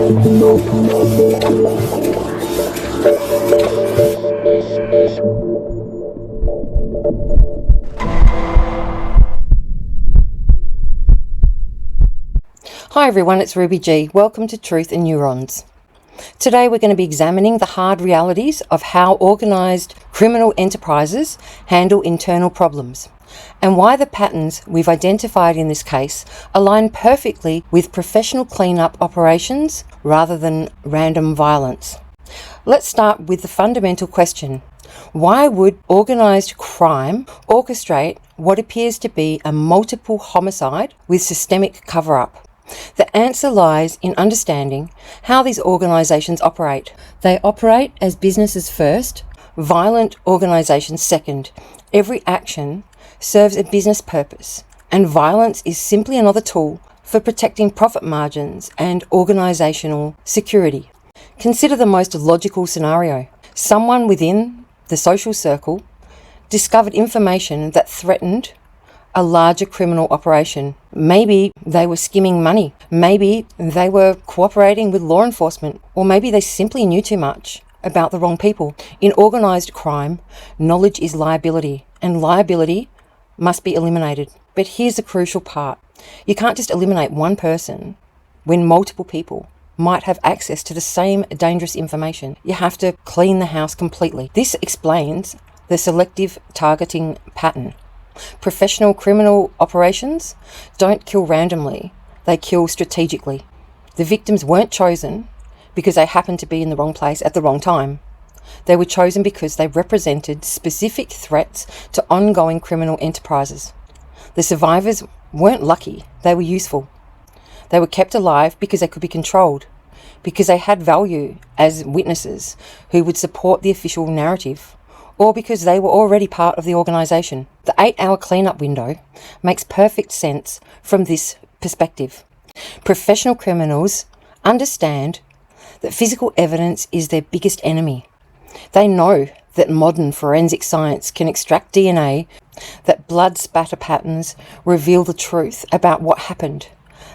Hi everyone, it's Ruby G. Welcome to Truth and Neurons. Today we're going to be examining the hard realities of how organised criminal enterprises handle internal problems and why the patterns we've identified in this case align perfectly with professional cleanup operations rather than random violence. Let's start with the fundamental question. Why would organised crime orchestrate what appears to be a multiple homicide with systemic cover-up? The answer lies in understanding how these organisations operate. They operate as businesses first, violent organisations second. Every action serves a business purpose, and violence is simply another tool for protecting profit margins and organisational security. Consider the most logical scenario. Someone within the social circle discovered information that threatened a larger criminal operation. Maybe they were skimming money. Maybe they were cooperating with law enforcement. Or maybe they simply knew too much about the wrong people. In organised crime, knowledge is liability, and liability must be eliminated. But here's the crucial part. You can't just eliminate one person when multiple people might have access to the same dangerous information. You have to clean the house completely. This explains the selective targeting pattern. Professional criminal operations don't kill randomly, they kill strategically. The victims weren't chosen because they happened to be in the wrong place at the wrong time. They were chosen because they represented specific threats to ongoing criminal enterprises. The survivors weren't lucky, they were useful. They were kept alive because they could be controlled, because they had value as witnesses who would support the official narrative, or because they were already part of the organisation. The 8-hour cleanup window makes perfect sense from this perspective. Professional criminals understand that physical evidence is their biggest enemy. They know that modern forensic science can extract DNA, that blood spatter patterns reveal the truth about what happened,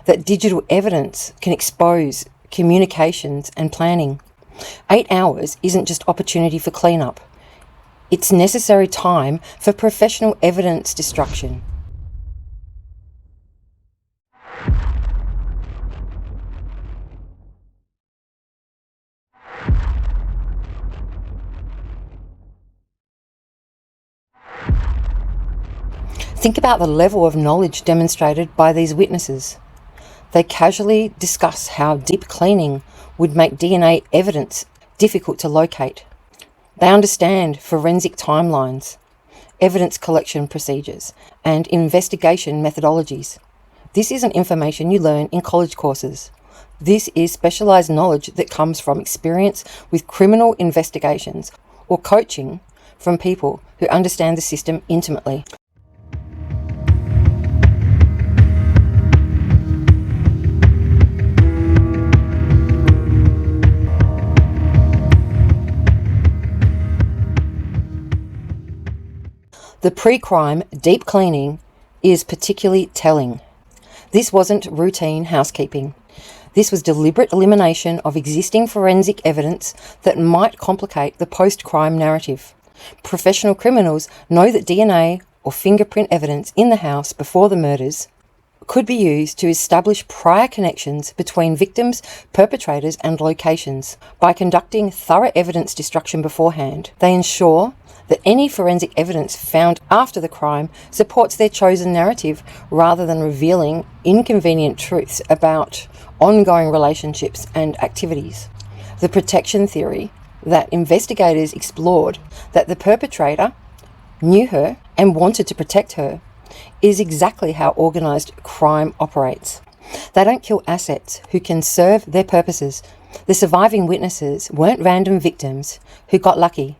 that digital evidence can expose communications and planning. 8 hours isn't just opportunity for cleanup. It's necessary time for professional evidence destruction. Think about the level of knowledge demonstrated by these witnesses. They casually discuss how deep cleaning would make DNA evidence difficult to locate. They understand forensic timelines, evidence collection procedures, and investigation methodologies. This isn't information you learn in college courses. This is specialised knowledge that comes from experience with criminal investigations or coaching from people who understand the system intimately. The pre-crime deep cleaning is particularly telling. This wasn't routine housekeeping. This was deliberate elimination of existing forensic evidence that might complicate the post-crime narrative. Professional criminals know that DNA or fingerprint evidence in the house before the murders could be used to establish prior connections between victims, perpetrators, and locations. By conducting thorough evidence destruction beforehand, they ensure that any forensic evidence found after the crime supports their chosen narrative rather than revealing inconvenient truths about ongoing relationships and activities. The protection theory that investigators explored, that the perpetrator knew her and wanted to protect her, is exactly how organised crime operates. They don't kill assets who can serve their purposes. The surviving witnesses weren't random victims who got lucky.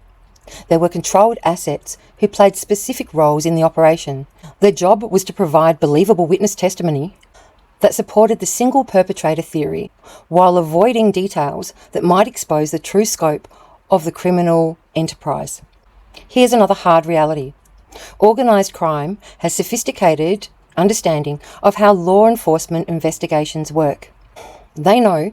They were controlled assets who played specific roles in the operation. Their job was to provide believable witness testimony that supported the single perpetrator theory while avoiding details that might expose the true scope of the criminal enterprise. Here's another hard reality. Organised crime has sophisticated understanding of how law enforcement investigations work. They know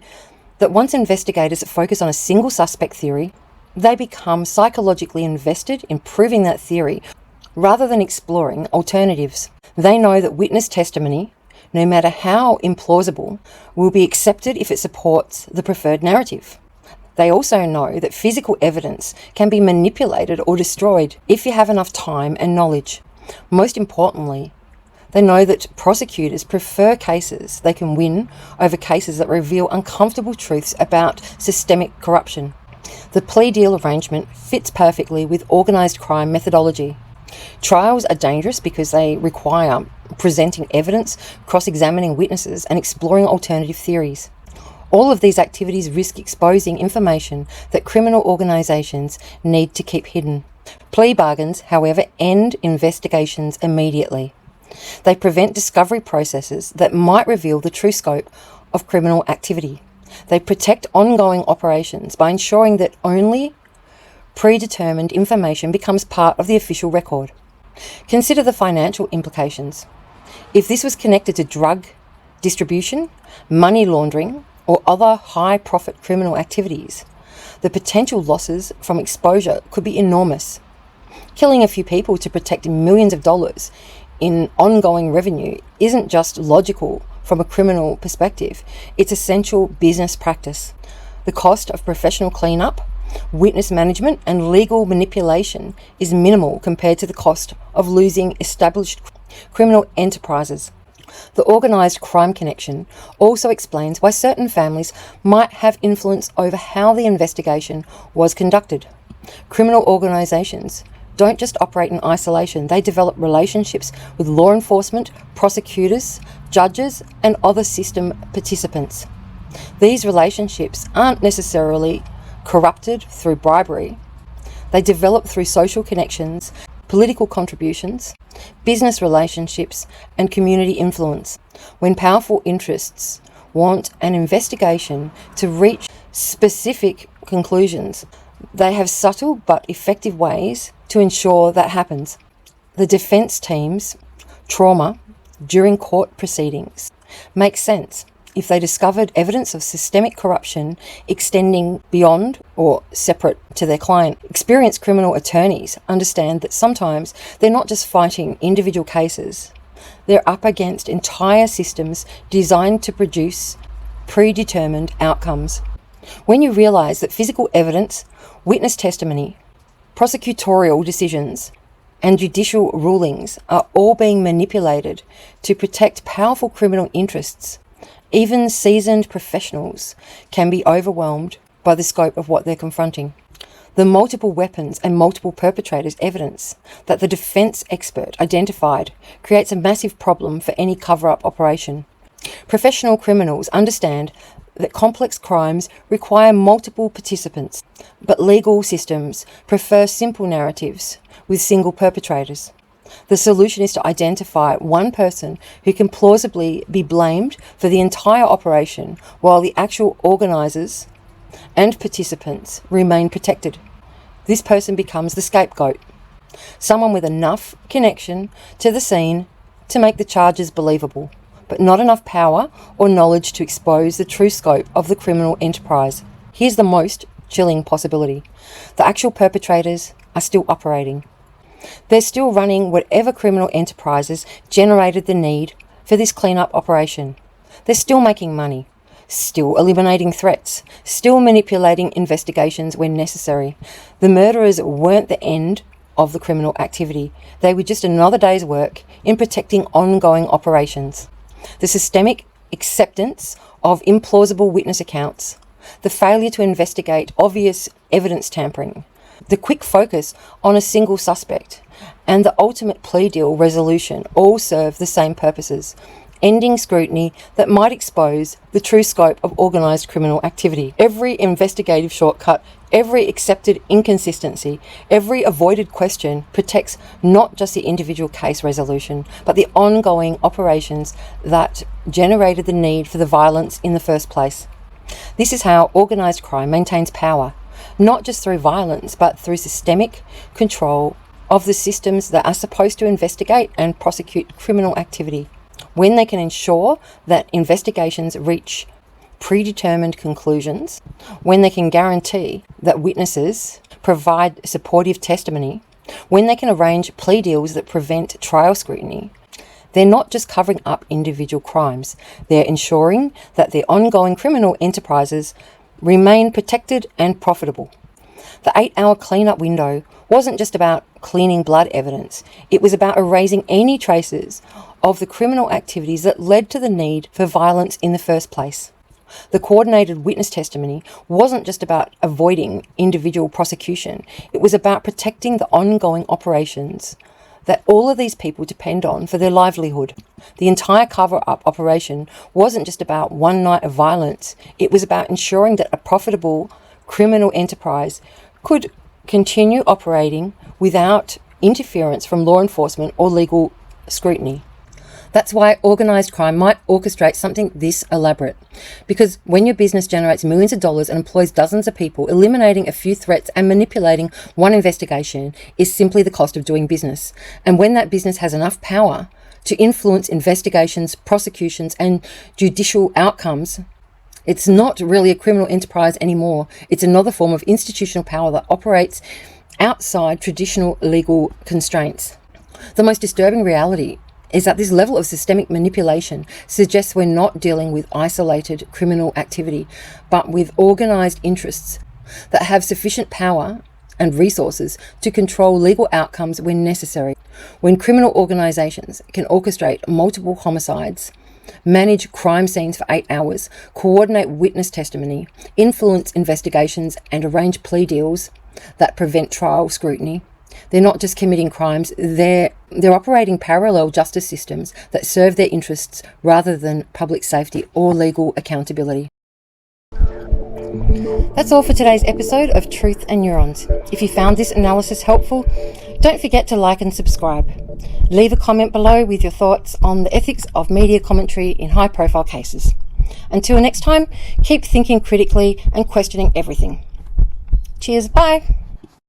that once investigators focus on a single suspect theory, they become psychologically invested in proving that theory rather than exploring alternatives. They know that witness testimony, no matter how implausible, will be accepted if it supports the preferred narrative. They also know that physical evidence can be manipulated or destroyed if you have enough time and knowledge. Most importantly, they know that prosecutors prefer cases they can win over cases that reveal uncomfortable truths about systemic corruption. The plea deal arrangement fits perfectly with organised crime methodology. Trials are dangerous because they require presenting evidence, cross-examining witnesses, and exploring alternative theories. All of these activities risk exposing information that criminal organisations need to keep hidden. Plea bargains, however, end investigations immediately. They prevent discovery processes that might reveal the true scope of criminal activity. They protect ongoing operations by ensuring that only predetermined information becomes part of the official record. Consider the financial implications. If this was connected to drug distribution, money laundering, or other high-profit criminal activities, the potential losses from exposure could be enormous. Killing a few people to protect millions of dollars in ongoing revenue isn't just logical from a criminal perspective, it's essential business practice. The cost of professional cleanup, witness management, and legal manipulation is minimal compared to the cost of losing established criminal enterprises. The organised crime connection also explains why certain families might have influence over how the investigation was conducted. Criminal organisations don't just operate in isolation, they develop relationships with law enforcement, prosecutors, judges, and other system participants. These relationships aren't necessarily corrupted through bribery. They develop through social connections, political contributions, business relationships, and community influence. When powerful interests want an investigation to reach specific conclusions, they have subtle but effective ways to ensure that happens. The defense team's trauma during court proceedings makes sense if they discovered evidence of systemic corruption extending beyond or separate to their client. Experienced criminal attorneys understand that sometimes they're not just fighting individual cases, they're up against entire systems designed to produce predetermined outcomes. When you realise that physical evidence, witness testimony, prosecutorial decisions, and judicial rulings are all being manipulated to protect powerful criminal interests, even seasoned professionals can be overwhelmed by the scope of what they're confronting. The multiple weapons and multiple perpetrators evidence that the defense expert identified creates a massive problem for any cover-up operation. Professional criminals understand that complex crimes require multiple participants, but legal systems prefer simple narratives with single perpetrators. The solution is to identify one person who can plausibly be blamed for the entire operation while the actual organisers and participants remain protected. This person becomes the scapegoat, someone with enough connection to the scene to make the charges believable, but not enough power or knowledge to expose the true scope of the criminal enterprise. Here's the most chilling possibility. The actual perpetrators are still operating. They're still running whatever criminal enterprises generated the need for this cleanup operation. They're still making money, still eliminating threats, still manipulating investigations when necessary. The murderers weren't the end of the criminal activity. They were just another day's work in protecting ongoing operations. The systemic acceptance of implausible witness accounts, the failure to investigate obvious evidence tampering, the quick focus on a single suspect, and the ultimate plea deal resolution all serve the same purposes, ending scrutiny that might expose the true scope of organised criminal activity. Every investigative shortcut, every accepted inconsistency, every avoided question protects not just the individual case resolution, but the ongoing operations that generated the need for the violence in the first place. This is how organised crime maintains power, not just through violence, but through systemic control of the systems that are supposed to investigate and prosecute criminal activity. When they can ensure that investigations reach predetermined conclusions, when they can guarantee that witnesses provide supportive testimony, when they can arrange plea deals that prevent trial scrutiny, they're not just covering up individual crimes, they're ensuring that their ongoing criminal enterprises remain protected and profitable. The 8-hour cleanup window wasn't just about cleaning blood evidence, it was about erasing any traces of the criminal activities that led to the need for violence in the first place. The coordinated witness testimony wasn't just about avoiding individual prosecution, it was about protecting the ongoing operations that all of these people depend on for their livelihood. The entire cover-up operation wasn't just about one night of violence, it was about ensuring that a profitable criminal enterprise could continue operating without interference from law enforcement or legal scrutiny. That's why organised crime might orchestrate something this elaborate. Because when your business generates millions of dollars and employs dozens of people, eliminating a few threats and manipulating one investigation is simply the cost of doing business. And when that business has enough power to influence investigations, prosecutions, and judicial outcomes, it's not really a criminal enterprise anymore. It's another form of institutional power that operates outside traditional legal constraints. The most disturbing reality is that this level of systemic manipulation suggests we're not dealing with isolated criminal activity, but with organised interests that have sufficient power and resources to control legal outcomes when necessary. When criminal organisations can orchestrate multiple homicides, manage crime scenes for 8 hours, coordinate witness testimony, influence investigations, and arrange plea deals that prevent trial scrutiny, they're not just committing crimes, they're operating parallel justice systems that serve their interests rather than public safety or legal accountability. That's all for today's episode of Truth and Neurons. If you found this analysis helpful, don't forget to like and subscribe. Leave a comment below with your thoughts on the ethics of media commentary in high-profile cases. Until next time, keep thinking critically and questioning everything. Cheers, bye!